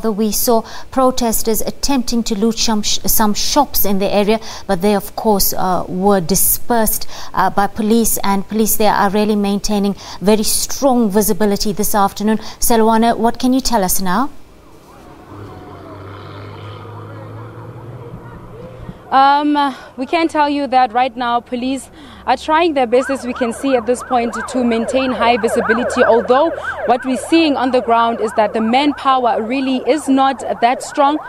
We saw protesters attempting to loot some shops in the area, but they of course were dispersed by police, and police there are really maintaining very strong visibility this afternoon. Selwana, what can you tell us now? We can tell you that right now police are trying their best, as we can see at this point, to maintain high visibility, although what we're seeing on the ground is that the manpower really is not that strong.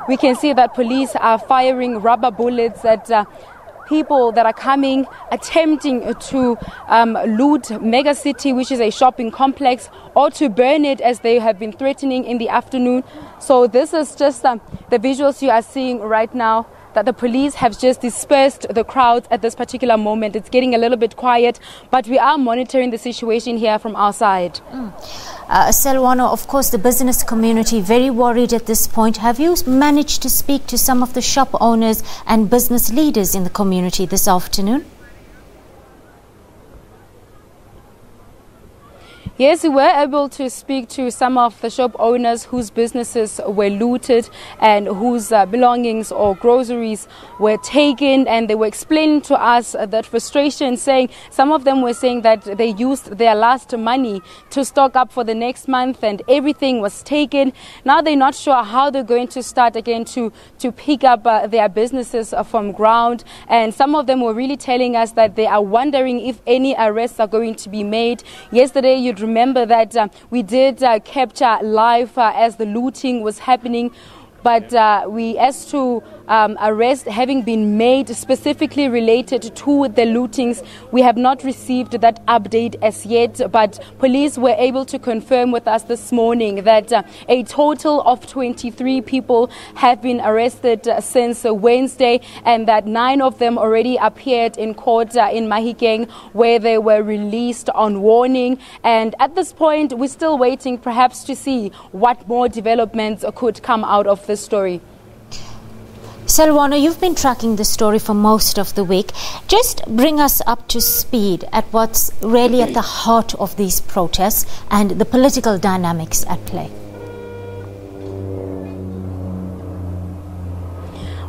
We can see that police are firing rubber bullets at people that are coming, attempting to loot Mega City, which is a shopping complex, or to burn it, as they have been threatening in the afternoon. So this is just the visuals you are seeing right now, that the police have just dispersed the crowds at this particular moment. It's getting a little bit quiet, but we are monitoring the situation here from our side. Selwana, of course, the business community very worried at this point. Have you managed to speak to some of the shop owners and business leaders in the community this afternoon? Yes, we were able to speak to some of the shop owners whose businesses were looted and whose belongings or groceries were taken, and they were explaining to us that frustration, saying some of them were saying that they used their last money to stock up for the next month and everything was taken. Now they're not sure how they're going to start again to pick up their businesses from ground, and some of them were really telling us that they are wondering if any arrests are going to be made. Yesterday, you'd remember that we did capture live as the looting was happening, but as to arrest having been made specifically related to the lootings, we have not received that update as yet. But police were able to confirm with us this morning that a total of 23 people have been arrested since Wednesday, and that 9 of them already appeared in court in Mahikeng, where they were released on warning. And at this point, we're still waiting perhaps to see what more developments could come out of this story. Selwana, you've been tracking the story for most of the week. Just bring us up to speed at what's really at the heart of these protests and the political dynamics at play.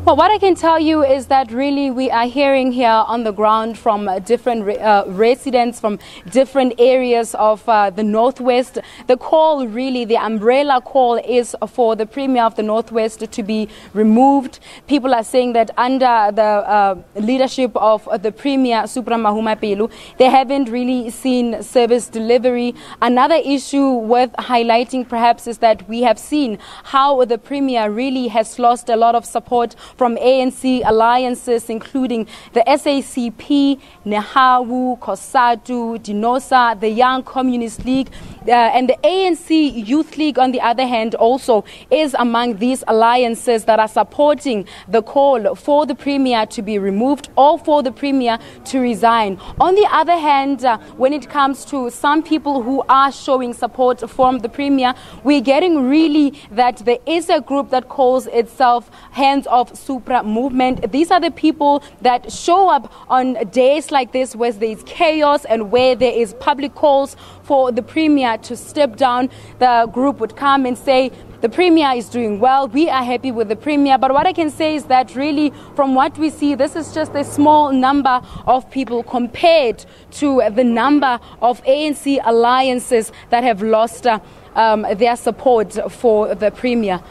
Well, what I can tell you is that really we are hearing here on the ground from different residents from different areas of the Northwest. The call, really, the umbrella call, is for the Premier of the Northwest to be removed. People are saying that under the leadership of the Premier Supra Mahumapelo, they haven't really seen service delivery. Another issue worth highlighting perhaps is that we have seen how the Premier really has lost a lot of support from ANC alliances, including the SABC, Nehawu, Kosatu, Dinosa, the Young Communist League, and the ANC Youth League, on the other hand, also is among these alliances that are supporting the call for the Premier to be removed or for the Premier to resign. On the other hand, when it comes to some people who are showing support from the Premier, we're getting really that there is a group that calls itself Hands Off Supra Movement. These are the people that show up on days like this where there is chaos and where there is public calls for the Premier to step down. The group would come and say, the Premier is doing well, we are happy with the Premier. But what I can say is that really, from what we see, this is just a small number of people compared to the number of ANC alliances that have lost their support for the Premier.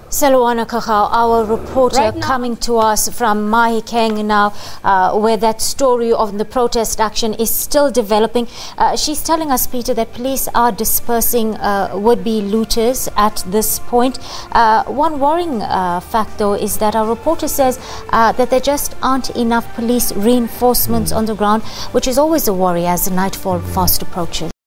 Selwana Kakao, our reporter, coming to us from Mahikeng now, where that story of the protest action is still developing. She's telling us, Peter, that police are dispersing would-be looters at this point. One worrying fact, though, is that our reporter says that there just aren't enough police reinforcements on the ground, which is always a worry as nightfall fast approaches.